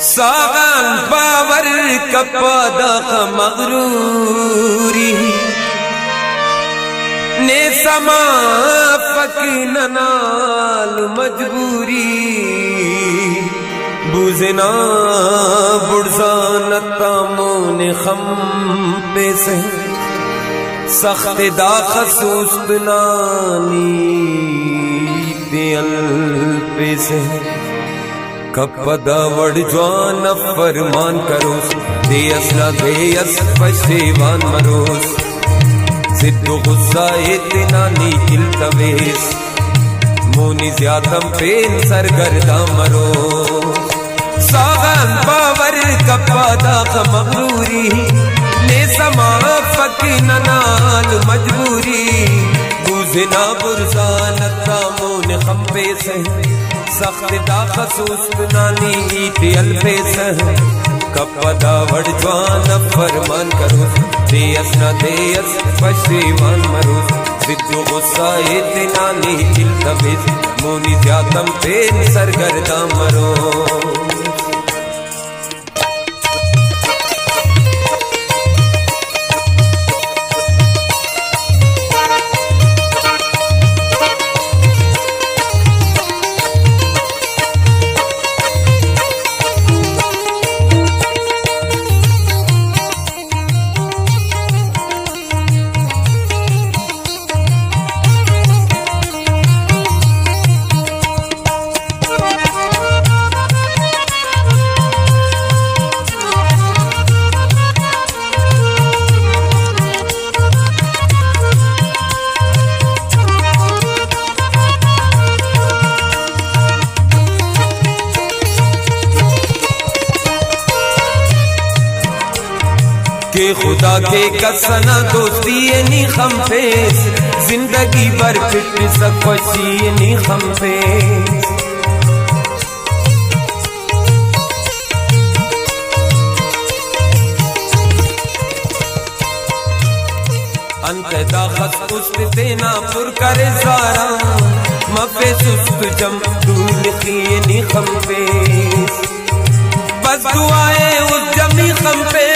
सागन बावर कपदक मगरूरी ने समा फकननाल मजबूरी बुजना बुड़जानता मोन खम पे से सख्त दा खसूस नानी दियल पे से कपदा वड़ जवान फरमान करोस देयस ना देयस पशेवान मरोस सिद्धो गुस्सा इतना नीकिल तवेस मोनी ज्यादम पेन सरगर्दा मरो सागन बावर कपदा मगरूरी ने समा फकननाल मजबूरी बुझना बुरजानता मोन खम्बे से सख्त दा खसूस नानी दियल पे से कपदा वड़ जवान फरमान करो देयस ना देयस पशेवान मरो सिद्धो गुस्सा इतना नीकिल तवेस मोनी ज्यादम पेन सरगर्दा मरो के खुदा के कसना दोस्ती नी खम फेस जिंदगी भर फिट सकवची नी खम फेस अंत दाखत उस्त देना पुर करे सारा मफे सुस्त जम दूल की नी खम फेस बस दुआएं उस जमी खम पे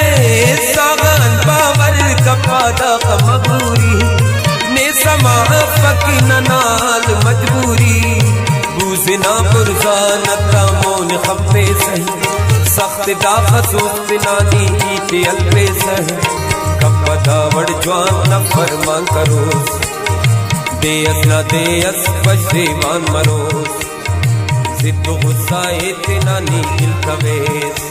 सागन बावर कपदा मगरूरी ने समा फकननाल मजबूरी बुझना बुरजानता मोन खम्बे से सख्त दा खसूस नानी दियल पे से कपदा वड़ जवान फरमान करो देयस ना देयस पशेवान मरोस सिद्धो गुस्सा इतना नीकिल तवेस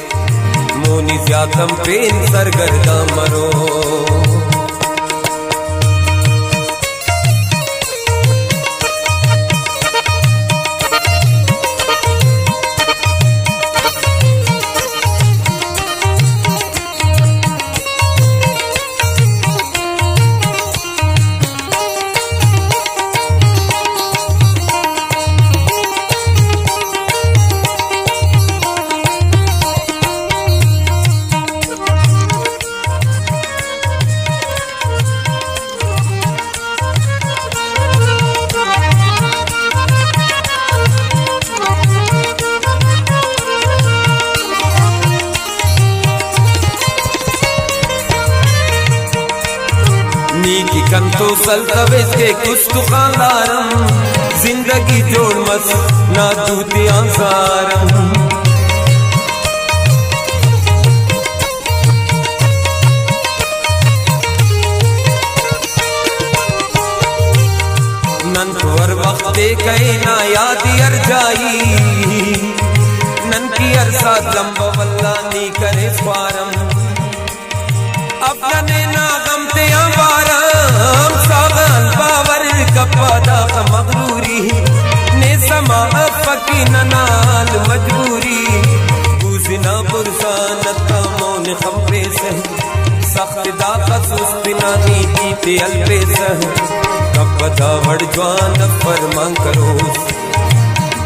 मोनी ज्यादम पेन सरगर्दा मरो नीकी कंतो सल्तवेस के कुछ तो खानदारम जिंदगी जोड़ मस ना दूती आंसारम नन तो हर वक्त कहे ना याद अर जाई नन की अरसा लंबा वल्ला नी करे स्वारम अपने ना गमते आवारम सागन बावर कपदा मगरूरी ने समा फकननाल मजबूरी बुझना बुरजानता मोन खम्बे से सख्त दा खसूस नानी दियल पे से कपदा वड़ जवान फरमान करो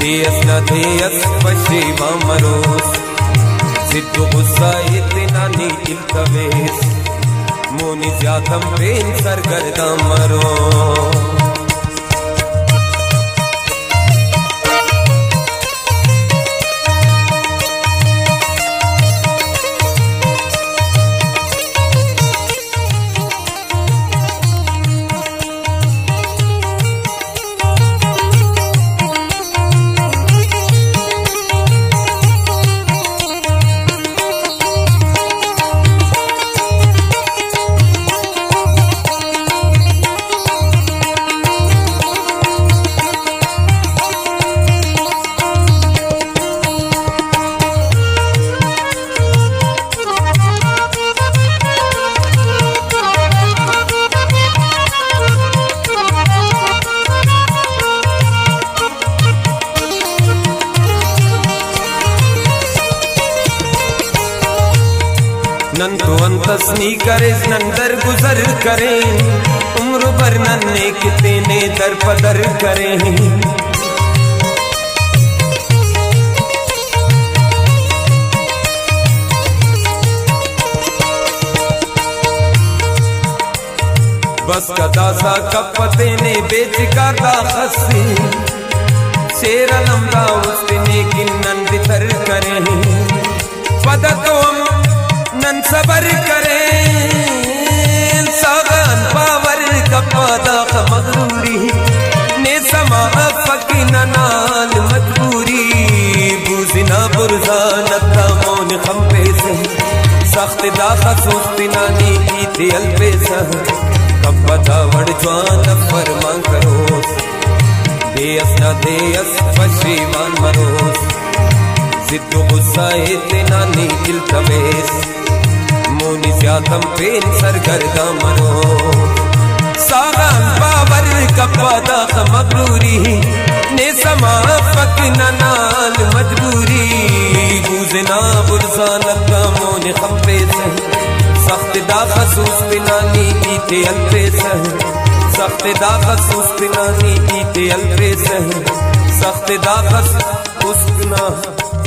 देयस ना देयस पशेवान मरोस सिद्धो गुस्सा इतना नीकिल तवेस मोनी ज्यादम पेन सरगर्दा मरो नन तो अंतस नी करे नन दर गुजर करें उम्र भर नन्ने कितने दर पदर करें। बस कदासा कपते ने बेच का दाखसी शेर लम्बा उसने किन्नन बितर करें पद तो नन सबर करें सागन पावर कपादा मगरूरी ने समा फकी नाल मजबूरी बूझना बुरजा नता मौन खंबे से सख्त दाखा सोचती नानी की थी अलबेसा कपदावड़ ज्वान फरमा करोस देयस न देयस पश्चिमान मरोस जिद्दो गुस्सा इतना नी इल्तवेस मोनी ज्यादम पेन सरगर्दा मरो सागान बावर कपदा मगरूरी ने समा फकना नाल मजबूरी गुजना बुरसा नक्का मोन खंबे से सख्त दा खसूस पिनानी ईते अल्पेस सख्त दा खसूस पिनानी ईते अल्पेस सख्त दा खसूस पिनानी